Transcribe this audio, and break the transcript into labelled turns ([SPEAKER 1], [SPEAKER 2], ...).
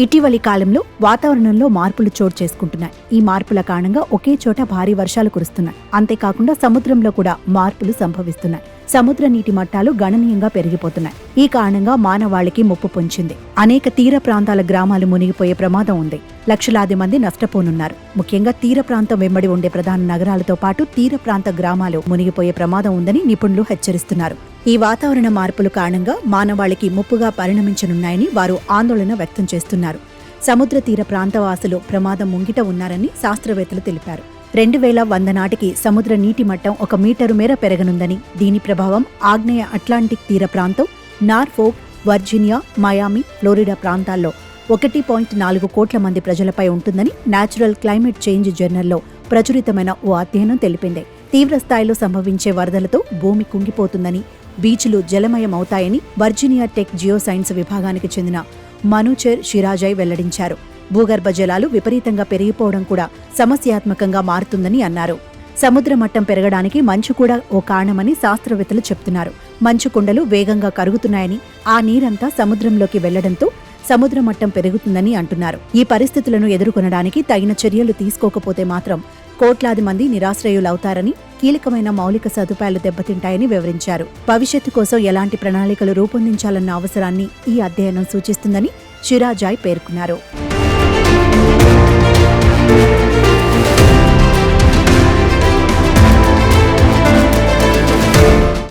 [SPEAKER 1] ఇటీవలి కాలంలో వాతావరణంలో మార్పులు చోటు చేసుకుంటున్నాయి. ఈ మార్పుల కారణంగా ఒకే చోట భారీ వర్షాలు కురుస్తున్నాయి. అంతేకాకుండా సముద్రంలో కూడా మార్పులు సంభవిస్తున్నాయి. సముద్ర నీటి మట్టాలు గణనీయంగా పెరిగిపోతున్నాయి. ఈ కారణంగా మానవాళికి ముప్పు పొంచింది. అనేక తీర ప్రాంతాల గ్రామాలు మునిగిపోయే ప్రమాదం ఉంది. లక్షలాది మంది నష్టపోనున్నారు. ముఖ్యంగా తీర ప్రాంతం వెంబడి ఉండే ప్రధాన నగరాలతో పాటు తీర ప్రాంత గ్రామాలు మునిగిపోయే ప్రమాదం ఉందని నిపుణులు హెచ్చరిస్తున్నారు. ఈ వాతావరణ మార్పుల కారణంగా మానవాళికి ముప్పుగా పరిణమించనున్నాయని వారు ఆందోళన వ్యక్తం చేస్తున్నారు. సముద్ర తీర ప్రాంతవాసులు ప్రమాదం ముంగిట ఉన్నారని శాస్త్రవేత్తలు తెలిపారు. 2100 నాటికి సముద్ర నీటి మట్టం 1 మీటరు మేర పెరగనుందని, దీని ప్రభావం ఆగ్నేయ అట్లాంటిక్ తీర ప్రాంతం, నార్ఫోక్, వర్జీనియా, మయామి, ఫ్లోరిడా ప్రాంతాల్లో 1.4 కోట్ల మంది ప్రజలపై ఉంటుందని నేచురల్ క్లైమేట్ చేంజ్ జర్నల్లో ప్రచురితమైన ఓ అధ్యయనం తెలిపింది. తీవ్ర స్థాయిలో సంభవించే వరదలతో భూమి కుంగిపోతుందని, బీచ్లు జలమయమవుతాయని వర్జీనియా టెక్ జియోసైన్స్ విభాగానికి చెందిన మనుచెర్ షిరాజాయ్ వెల్లడించారు. భూగర్భ జలాలు విపరీతంగా పెరిగిపోవడం కూడా సమస్యాత్మకంగా మారుతుందని అన్నారు. సముద్ర మట్టం పెరగడానికి మంచు కూడా ఓ కారణమని శాస్త్రవేత్తలు చెప్తున్నారు. మంచు కుండలు వేగంగా కరుగుతున్నాయని, ఆ నీరంతా సముద్రంలోకి వెళ్లడంతో సముద్ర మట్టం పెరుగుతుందని అంటున్నారు. ఈ పరిస్థితులను ఎదుర్కొనడానికి తగిన చర్యలు తీసుకోకపోతే మాత్రం కోట్లాది మంది నిరాశ్రయులవుతారని, కీలకమైన మౌలిక సదుపాయాలు దెబ్బతింటాయని వివరించారు. భవిష్యత్తు కోసం ఎలాంటి ప్రణాళికలు రూపొందించాలన్న అవసరాన్ని ఈ అధ్యయనం సూచిస్తుందని షిరాజాయ్ పేర్కొన్నారు.